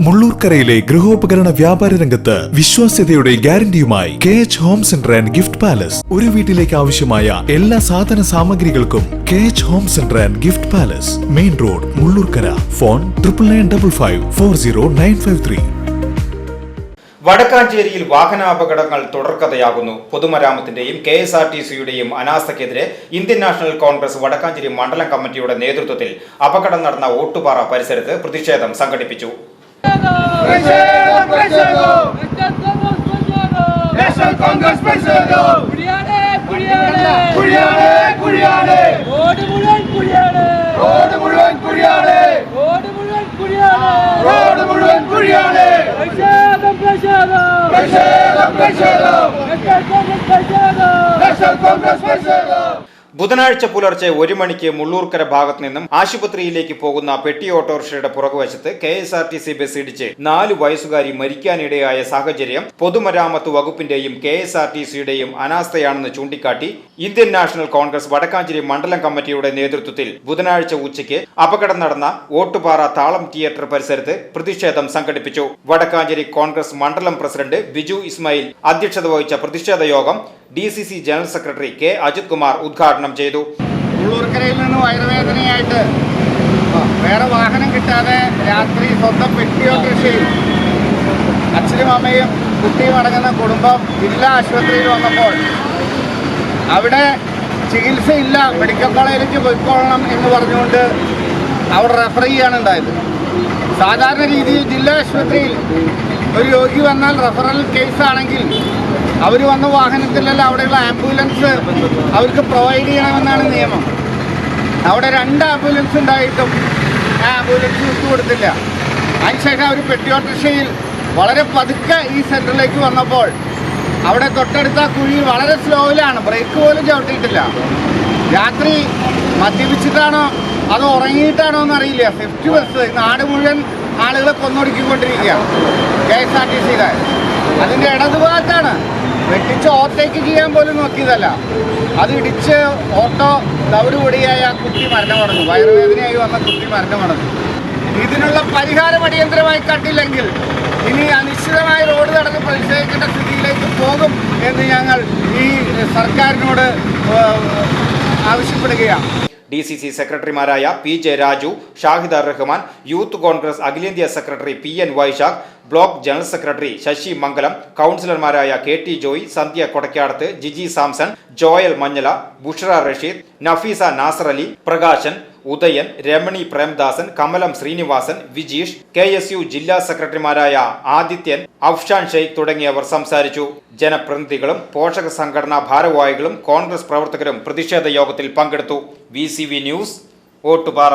മുള്ളൂർക്കരയിലെ ഗൃഹോപകരണ വ്യാപാര രംഗത്ത് വിശ്വാസ്യതയുടെ ഗ്യാരണ്ടിയുമായി KH home centre and gift palace. ഒരു വീട്ടിലേക്ക് ആവശ്യമായ എല്ലാ സാധന സാമഗ്രികൾക്കും KH home centre and gift palace, main road, Mullurkara. Phone 9955540953. വടക്കാഞ്ചേരിയിൽ വാഹനാപകടങ്ങൾ തുടർക്കഥയാകുന്നു. പൊതുമരാമത്തിന്റെയും KSRTCയുടെയും അനാസ്ഥയ്ക്കെതിരെ ഇന്ത്യൻ നാഷണൽ കോൺഗ്രസ് വടക്കാഞ്ചേരി മണ്ഡലം കമ്മിറ്റിയുടെ നേതൃത്വത്തിൽ അപകടം നടന്ന ഓട്ടുപാറ പരിസരത്ത് പ്രതിഷേധം സംഘടിപ്പിച്ചു. ബുധനാഴ്ച പുലർച്ചെ 1 മണിക്ക് മുള്ളൂർക്കര ഭാഗത്ത് നിന്നും ആശുപത്രിയിലേക്ക് പോകുന്ന പെട്ടി ഓട്ടോറിക്ഷയുടെ പുറകുവശത്ത് KSRTC ബസ് ഇടിച്ച് 4 വയസ്സുകാരി മരിക്കാനിടയായ സാഹചര്യം പൊതുമരാമത്ത് വകുപ്പിന്റെയും KSRTCയുടെയും അനാസ്ഥയാണെന്ന് ചൂണ്ടിക്കാട്ടി ഇന്ത്യൻ നാഷണൽ കോൺഗ്രസ് വടക്കാഞ്ചേരി മണ്ഡലം കമ്മിറ്റിയുടെ നേതൃത്വത്തിൽ ബുധനാഴ്ച ഉച്ചയ്ക്ക് അപകടം നടന്ന ഓട്ടുപാറ താളം തിയേറ്റർ പരിസരത്ത് പ്രതിഷേധം സംഘടിപ്പിച്ചു. വടക്കാഞ്ചേരി കോൺഗ്രസ് മണ്ഡലം പ്രസിഡന്റ് ബിജു ഇസ്മായിൽ അധ്യക്ഷത വഹിച്ച പ്രതിഷേധ യോഗം DCC general secretary K Ajith Kumar ഉദ്ഘാടനം ചെയ്തു. മുള്ളൂർക്കരയിൽ നിന്ന് വയറുവേദനയായിട്ട് വേറെ വാഹനം കിട്ടാതെ രാത്രി സ്വന്തം പെട്ടി ഓട്ടോറിക്ഷയിൽ അച്ഛനും അമ്മയും കുട്ടിയും അടങ്ങുന്ന കുടുംബം ജില്ലാ ആശുപത്രിയിൽ വന്നപ്പോൾ അവിടെ ചികിത്സയില്ല, മെഡിക്കൽ കോളേജിലേക്ക് പോയിക്കൊള്ളണം എന്ന് പറഞ്ഞുകൊണ്ട് അവിടെ റെഫർ ചെയ്യുകയാണ് ഉണ്ടായത്. സാധാരണ രീതിയിൽ ജില്ലാ ആശുപത്രിയിൽ ഒരു രോഗി വന്നാൽ റെഫറൽ കേസാണെങ്കിൽ അവർ വന്ന വാഹനത്തിലല്ല അവിടെയുള്ള ആംബുലൻസ് അവർക്ക് പ്രൊവൈഡ് ചെയ്യണമെന്നാണ് നിയമം. അവിടെ 2 ആംബുലൻസ് ഉണ്ടായിട്ടും ആ ആംബുലൻസ് വിട്ടുകൊടുത്തില്ല. അതിനുശേഷം അവർ പെട്ടി ഓട്ടോറിക്ഷയിൽ വളരെ പതുക്കെ ഈ സെൻറ്ററിലേക്ക് വന്നപ്പോൾ അവിടെ തൊട്ടടുത്ത കുഴി വളരെ സ്ലോയിലാണ്, ബ്രേക്ക് പോലും ചവിട്ടിയിട്ടില്ല. രാത്രി മദ്യപിച്ചിട്ടാണോ അതോ ഉറങ്ങിയിട്ടാണോ എന്നറിയില്ല. 50 ബസ് നാട് മുഴുവൻ ആളുകളെ കൊന്നൊടുക്കിക്കൊണ്ടിരിക്കുക KSRTCയുടെ. അതിൻ്റെ ഇടതുഭാഗത്താണ്. വെട്ടിച്ച് ഓവർടേക്ക് ചെയ്യാൻ പോലും നോക്കിയതല്ല, അത് ഇടിച്ച് ഓട്ടോ ദൗടുപൊടിയായ കുട്ടി മരണമടഞ്ഞു. വയറുവേദനയായി വന്ന കുട്ടി മരണമടഞ്ഞു. ഇതിനുള്ള പരിഹാരം അടിയന്തരമായി കണ്ടില്ലെങ്കിൽ ഇനി അനിശ്ചിതമായ റോഡ് തടഞ്ഞ് പ്രതിഷേധിക്കേണ്ട സ്ഥിതിയിലേക്ക് പോകും എന്ന് ഞങ്ങൾ ഈ സർക്കാരിനോട് ആവശ്യപ്പെടുകയാണ്. DCC സെക്രട്ടറിമാരായ PJ രാജു, ഷാഹിദ് റഹ്മാൻ, യൂത്ത് കോൺഗ്രസ് അഖിലേന്ത്യാ secretary PN Vaishakh, block general secretary Sasi Mangalam, കൗൺസിലർമാരായ KT ജോയ്, സന്ധ്യ കൊടക്കാടത്ത്, ജിജി സാംസൺ, ജോയൽ മഞ്ഞല, ബുഷ്ര റഷീദ്, നഫീസ നാസർ അലി, പ്രകാശൻ, ഉദയൻ, രമണി പ്രേംദാസൻ, കമലം ശ്രീനിവാസൻ, വിജീഷ്, KSU ജില്ലാ സെക്രട്ടറിമാരായ ആദിത്യൻ, അഫ്ഷാൻ ഷെയ്ഖ് തുടങ്ങിയവർ സംസാരിച്ചു. ജനപ്രതിനിധികളും പോഷക സംഘടനാ ഭാരവാഹികളും കോൺഗ്രസ് പ്രവർത്തകരും പ്രതിഷേധ യോഗത്തിൽ പങ്കെടുത്തു. VCV news, Ottupara.